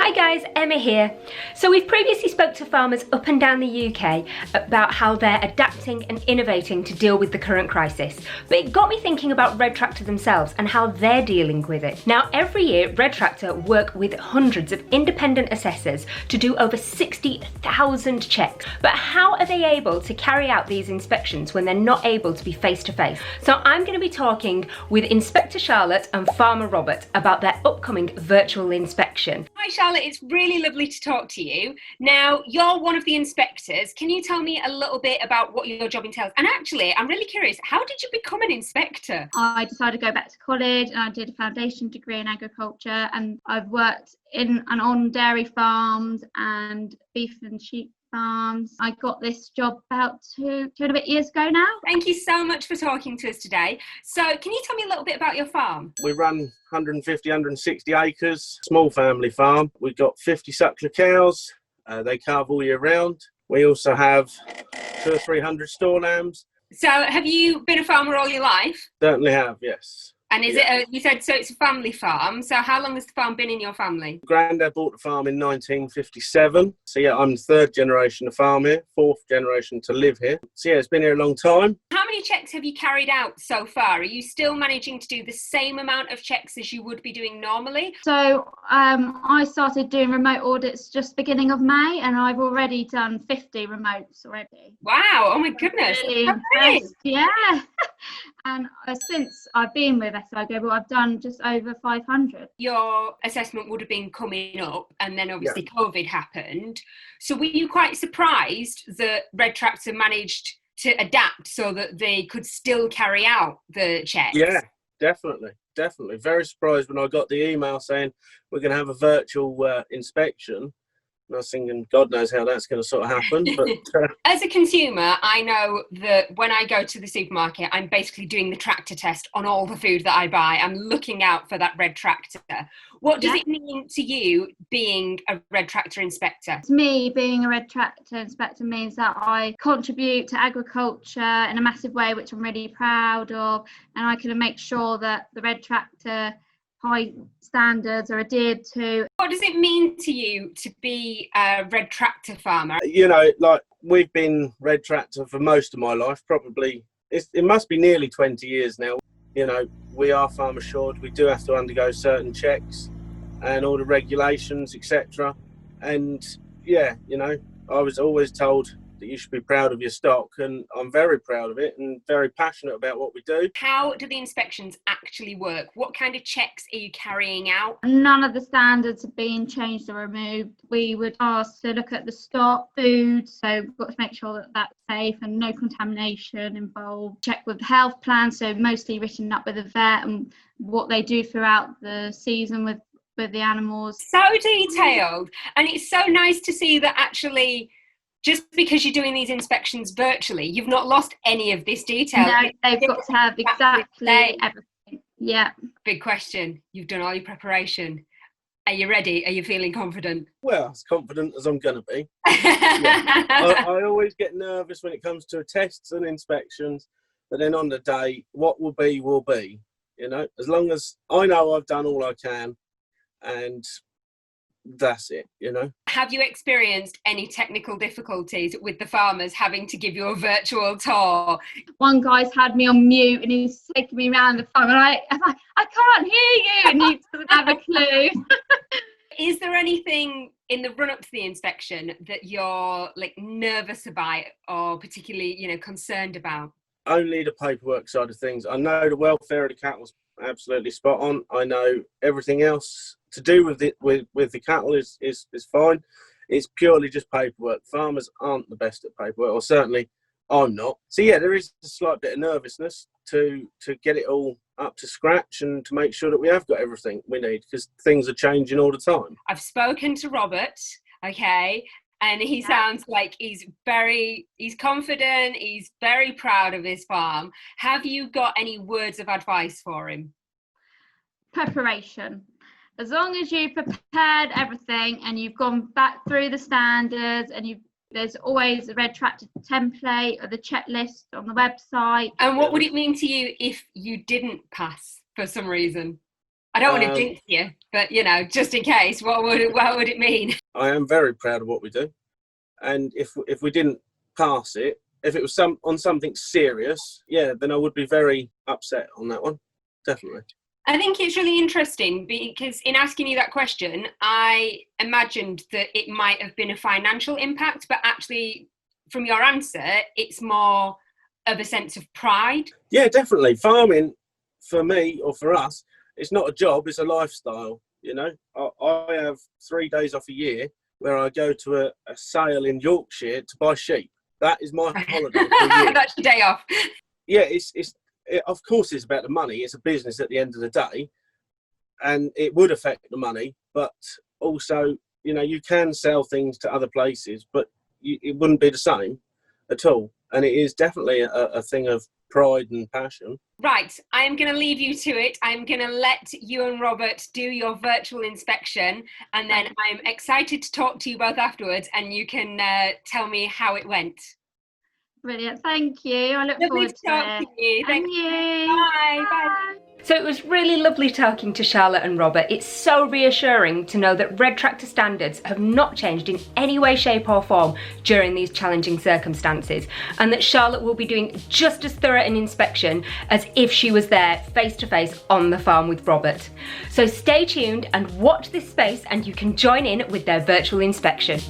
Hi guys, Emma here. So we've previously spoke to farmers up and down the UK about how they're adapting and innovating to deal with the current crisis. But it got me thinking about Red Tractor themselves and how they're dealing with it. Now every year Red Tractor work with hundreds of independent assessors to do over 60,000 checks. But how are they able to carry out these inspections when they're not able to be face to face? So I'm going to be talking with Inspector Charlotte and Farmer Robert about their upcoming virtual inspection. Hi Charlotte, it's really lovely to talk to you. Now, you're one of the inspectors. Can you tell me a little bit about what your job entails? And actually, I'm really curious, how did you become an inspector? I decided to go back to college and I did a foundation degree in agriculture, and I've worked in and on dairy farms and beef and sheep farms. I got this job about two and a bit years ago now. Thank you so much for talking to us today. So can you tell me a little bit about your farm? We run 150, 160 acres, small family farm. We've got 50 suckler cows. They calve all year round. We also have 200 or 300 store lambs. So have you been a farmer all your life? Certainly have, yes. And is it, you said, so it's a family farm. So how long has the farm been in your family? Grandad bought the farm in 1957. So yeah, I'm the third generation to farm here, fourth generation to live here. So yeah, it's been here a long time. How many checks have you carried out so far? Are you still managing to do the same amount of checks as you would be doing normally? So I started doing remote audits just beginning of May, and I've already done 50 remotes already. Wow, oh my goodness. Really impressed. Yeah. And since I've been with SIGO, I've done just over 500. Your assessment would have been coming up, and then obviously COVID happened. So were you quite surprised that Red Tractor managed to adapt so that they could still carry out the checks? Yeah, definitely. Very surprised when I got the email saying we're going to have a virtual inspection. And I was thinking, God knows how that's going to sort of happen. But as a consumer, I know that when I go to the supermarket, I'm basically doing the tractor test on all the food that I buy. I'm looking out for that Red Tractor. What does it mean to you being a Red Tractor inspector? To me, being a Red Tractor inspector means that I contribute to agriculture in a massive way, which I'm really proud of, and I can make sure that the Red Tractor high standards are adhered to. What does it mean to you to be a Red Tractor farmer? You know, like we've been Red Tractor for most of my life, probably it must be nearly 20 years now. You know, we are farm assured. We do have to undergo certain checks and all the regulations, etc. And yeah, you know, I was always told that you should be proud of your stock, and I'm very proud of it and very passionate about what we do. How do the inspections actually work? What kind of checks are you carrying out? None of the standards have been changed or removed. We would ask to look at the stock, food, so we've got to make sure that that's safe and no contamination involved. Check with the health plan, so mostly written up with a vet and what they do throughout the season with the animals. So detailed, and it's so nice to see that actually just because you're doing these inspections virtually, you've not lost any of this detail. No, they've got to have exactly everything. Yeah. Big question. You've done all your preparation. Are you ready? Are you feeling confident? Well, as confident as I'm going to be. Yeah. I always get nervous when it comes to tests and inspections, but then on the day, what will be, will be. You know, as long as I know I've done all I can, and that's it, you know. Have you experienced any technical difficulties with the farmers having to give you a virtual tour? One guy's had me on mute and he's taking me around the farm, and I can't hear you, and he doesn't have a clue. Is there anything in the run up to the inspection that you're like nervous about or particularly, you know, concerned about? Only the paperwork side of things. I know the welfare of the cattle's absolutely spot on. I know everything else to do with it with the cattle is fine. It's purely just paperwork. Farmers aren't the best at paperwork, or certainly I'm not. So yeah, there is a slight bit of nervousness to get it all up to scratch and to make sure that we have got everything we need, because things are changing all the time. I've spoken to Robert, okay, and he sounds like he's confident, he's very proud of his farm. Have you got any words of advice for him? Preparation. As long as you've prepared everything and you've gone back through the standards, and there's always a Red Tractor template or the checklist on the website. And what would it mean to you if you didn't pass for some reason? I don't want to jinx you, but just in case, what would it mean? I am very proud of what we do, and if we didn't pass it, if it was on something serious, then I would be very upset on that one, definitely. I think it's really interesting because in asking you that question, I imagined that it might have been a financial impact, but actually from your answer, it's more of a sense of pride. Yeah, definitely. Farming, for me or for us, it's not a job, it's a lifestyle. I have 3 days off a year where I go to a sale in Yorkshire to buy sheep. That is my holiday for a year. That's your day off. Yeah, of course it's about the money. It's a business at the end of the day, and it would affect the money, but also, you can sell things to other places, but it wouldn't be the same at all. And it is definitely a thing of pride and passion. Right, I am going to leave you to it. I'm going to let you and Robert do your virtual inspection, and then I'm excited to talk to you both afterwards, and you can tell me how it went. Brilliant, thank you. I look forward to talk it. to you. Thank you. Bye. Bye. So it was really lovely talking to Charlotte and Robert. It's so reassuring to know that Red Tractor standards have not changed in any way, shape or form during these challenging circumstances, and that Charlotte will be doing just as thorough an inspection as if she was there face to face on the farm with Robert. So stay tuned and watch this space, and you can join in with their virtual inspection.